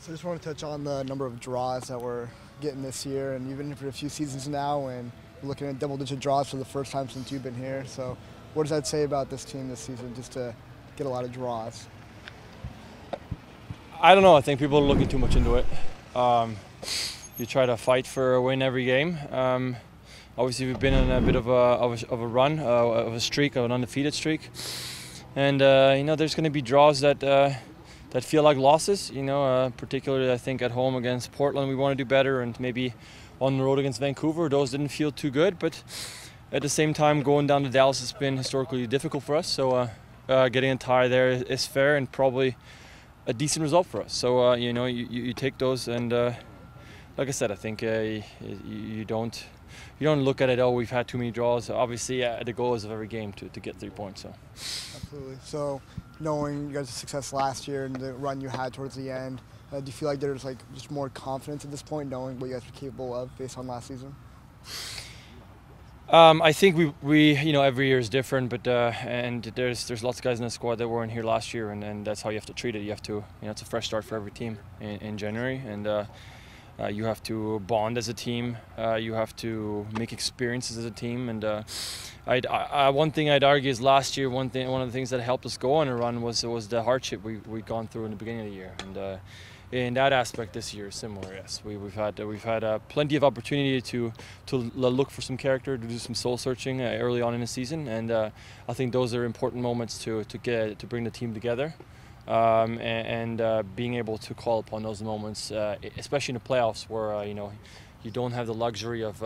So I just want to touch on the number of draws that we're getting this year, and you've been here for a few seasons now, and we're looking at double-digit draws for the first time since you've been here. So what does that say about this team this season, just to get a lot of draws? I don't know. I think people are looking too much into it. You try to fight for a win every game. Obviously, we've been on a bit of a run, of a streak, of an undefeated streak, and there's going to be draws that feel like losses. Particularly I think at home against Portland, we want to do better, and maybe on the road against Vancouver, those didn't feel too good. But at the same time, going down to Dallas has been historically difficult for us. So getting a tie there is fair and probably a decent result for us. So you take those, and like I said, I think you don't look at it. Oh, we've had too many draws. Obviously, the goal is of every game to get 3 points. So Absolutely. So knowing you guys' success last year and the run you had towards the end, do you feel like there's just more confidence at this point, knowing what you guys were capable of based on last season? I think we every year is different, but and there's lots of guys in the squad that weren't here last year, and that's how you have to treat it. You have to, it's a fresh start for every team in January, and you have to bond as a team. You have to make experiences as a team, and one thing I'd argue is last year one of the things that helped us go on a run was the hardship we'd gone through in the beginning of the year, and in that aspect this year is similar. Yes, we've had plenty of opportunity to look for some character, to do some soul searching early on in the season, and I think those are important moments to bring the team together. And being able to call upon those moments, especially in the playoffs, where you don't have the luxury of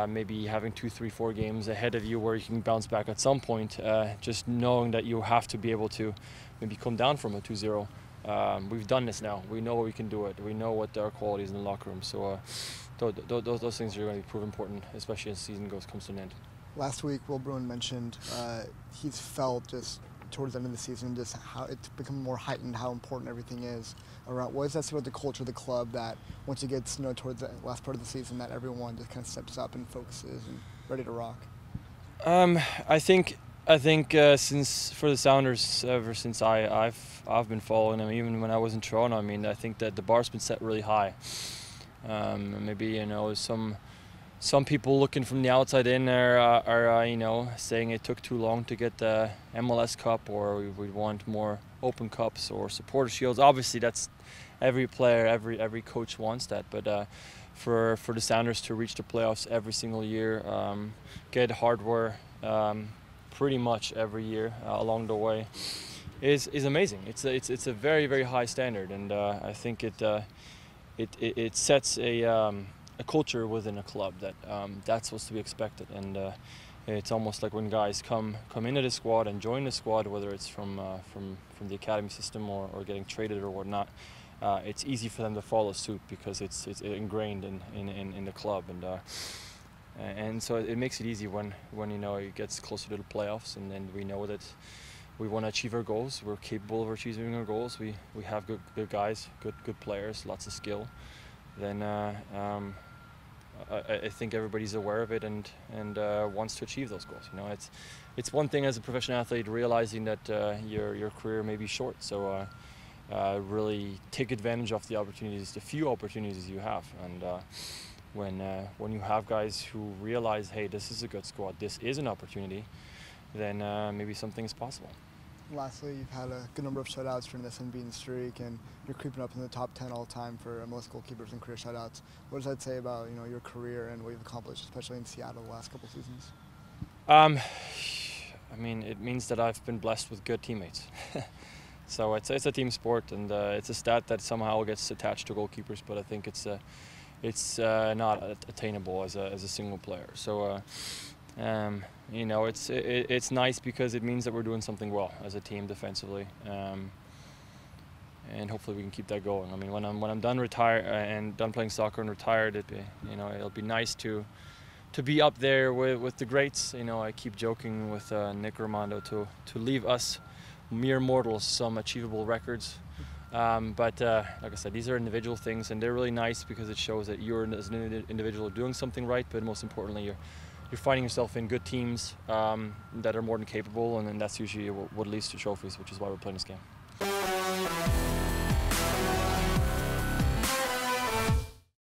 maybe having 2, 3, 4 games ahead of you where you can bounce back at some point. Just knowing that you have to be able to maybe come down from a 2-0. We've done this now. We know we can do it. We know what our quality is in the locker room. So those things are going to prove important, especially as the season comes to an end. Last week, Will Bruin mentioned he's felt just towards the end of the season, just how it's become more heightened, how important everything is around. What does that say about the culture of the club, that once it gets towards the last part of the season, that everyone just kind of steps up and focuses and ready to rock? I think since for the Sounders, ever since I've been following them, even when I was in Toronto, I think that the bar's been set really high. Maybe some people looking from the outside in are saying it took too long to get the MLS Cup, or we want more Open Cups or supporter shields. Obviously, that's every player, every coach wants that. But for the Sounders to reach the playoffs every single year, get hardware pretty much every year along the way, is amazing. It's a very, very high standard, and I think it sets a culture within a club that that's supposed to be expected, and it's almost like when guys come into the squad and join the squad, whether it's from the academy system or getting traded or whatnot, it's easy for them to follow suit because it's ingrained in the club, and so it makes it easy when it gets closer to the playoffs, and then we know that we want to achieve our goals. We're capable of achieving our goals. We have good guys, good players, lots of skill. Then I think everybody's aware of it and wants to achieve those goals. It's one thing as a professional athlete realizing that your career may be short. So really take advantage of the few opportunities you have. And when you have guys who realize, hey, this is a good squad, this is an opportunity, then maybe something is possible. Lastly, you've had a good number of shutouts during this unbeaten streak, and you're creeping up in the top 10 all time for most goalkeepers and career shutouts. What does that say about your career and what you've accomplished, especially in Seattle the last couple seasons? It means that I've been blessed with good teammates. So it's a team sport, and it's a stat that somehow gets attached to goalkeepers, but I think it's not attainable as a single player. So. It's nice because it means that we're doing something well as a team defensively, and hopefully we can keep that going. When I'm done done playing soccer and retired, it'll be nice to be up there with the greats. I keep joking with Nick Romando to leave us mere mortals some achievable records. But like I said, these are individual things, and they're really nice because it shows that you're, as an individual, doing something right, but most importantly, you're finding yourself in good teams that are more than capable, and then that's usually what leads to trophies, which is why we're playing this game. Bye.